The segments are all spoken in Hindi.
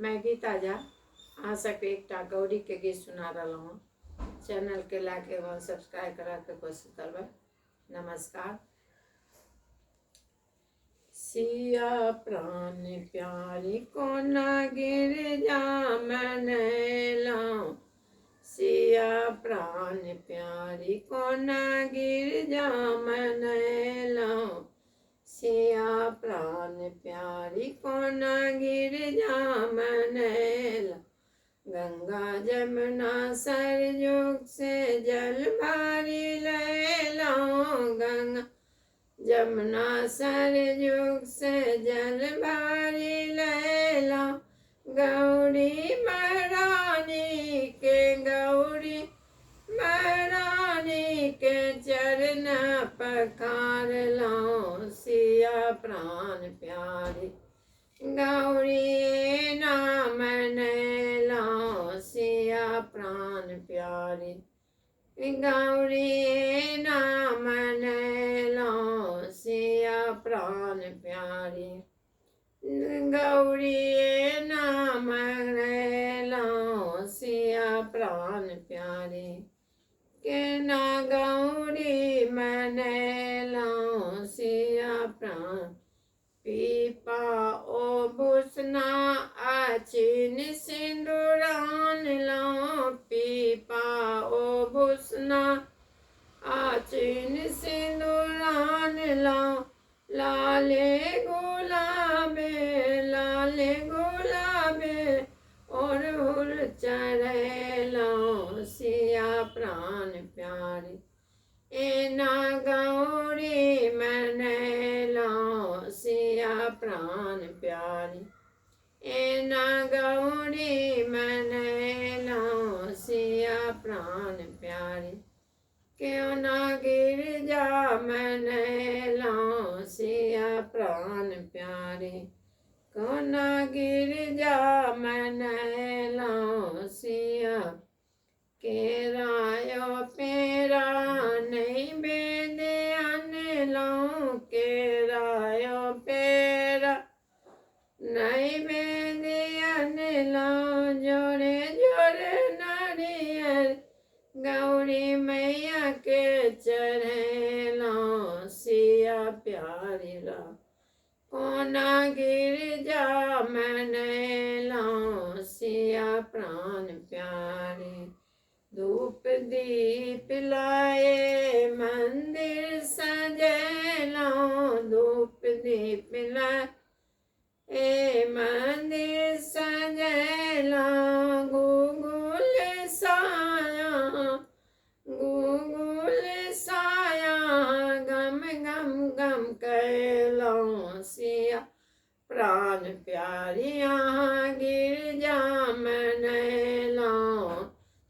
मैं गीत आजा अहाँ सबके एकटा गौरी के गीत सुना रहा हूँ। चैनल के लाके वहाँ सब्सक्राइब करा के कोशिश करबे। नमस्कार। सिया प्राण प्यारी कोना गिरजा मनैला, सिया प्राण प्यारी कोना गिरजा मनैला, सिया प्राण प्यारी कोना गिरजा मनैला, गंगा जमुना सरयुग से जल भारी लैला, गंगा जमुना सरयुग से जल भारी लैला, गौरी महारानी के गौरी महारानी के चरण पखार लो, सिया प्राण प्यारी गौरी नाम नैला, सिया प्राण प्यारी गौरी नाम नैला, सिया प्राण प्यारी गौरी नाम नैला, सिया प्राण प्यारी के ना गौरी मनैला, सिया प्राण पीपा ओ भूषना आचिन सिंदूरान लो, पीपा ओ भूषना आचिन सिंदूरान लो, लाले गुलाबे लाले गुलाबे और हुल चढ़ेलो, सिया प्राण प्यारी एना गौरी मनैला, सिया प्राण प्यारी एना गौरी मनैला, सिया प्राण प्यारी क्यों ना गिरजा मनैला, सिया प्राण प्यारी क्यों ना गिरजा मनैला, सिया के रायो पेरा नहीं बेदे अनलो, के रायो पेरा नहीं बेदे अनलो, जोरे जोरे नारियल गौरी मैया के चढ़ेलो, सिया प्यारी ला कोना गिरजा मनैला, सिया प्राण प्यारी धूप दीप लाए मंदिर सजेला, धूप दीप लाए मंदिर सजेला, गूगुल साया गूगुल साया गम गम गम कैलो, सिया प्राण प्यारी यहाँ गिरजा मनैला,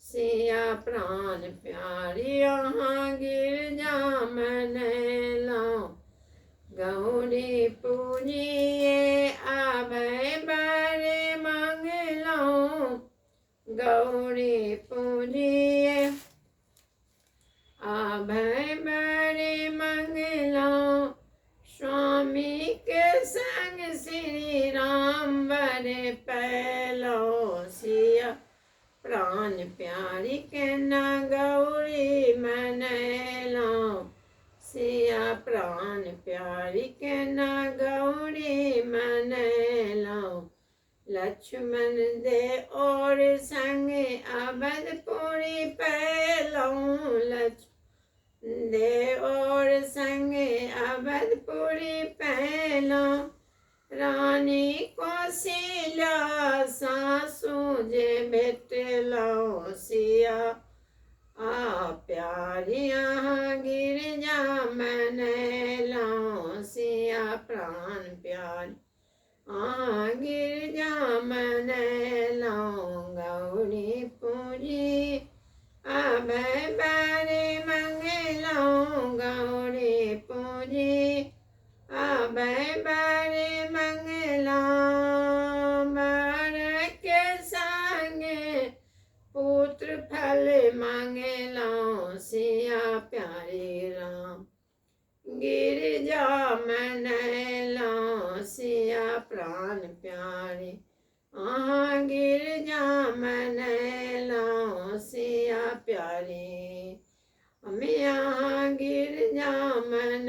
सिया प्राण प्यारी यहाँ गिरजा मनैला, गौरी पूजिए आभय बड़े मंगलो, गौरी पूजिए आभय बड़े मंगलो, स्वामी के संग श्री राम बड़े पैलो, सिया प्राण प्यारी के ना गौरी मनैला, सिया प्राण प्यारी के ना गौरी मनैला, लक्ष्मण दे और संग अवधपुरी पैलो, लक्ष्मण दे और संग अवधपुरी पैलो, रानी कौशल्या सासू जे भेटलो, सिया प्यारी यहाँ गिरजा मनैला, सिया प्राण प्यारी गिरजा मनैला, गौरी पूजी अभय बड़े मंगलो, गौरी पूजी अभय बड़े मंगला, बर के संगे पुत्र फल मांगला, सिया प्यारी राम गिरजा मनैला, सिया प्राण प्यारी आहाँ गिर जामन लाओ सिया प्यारी, हम यहाँ गिर जामन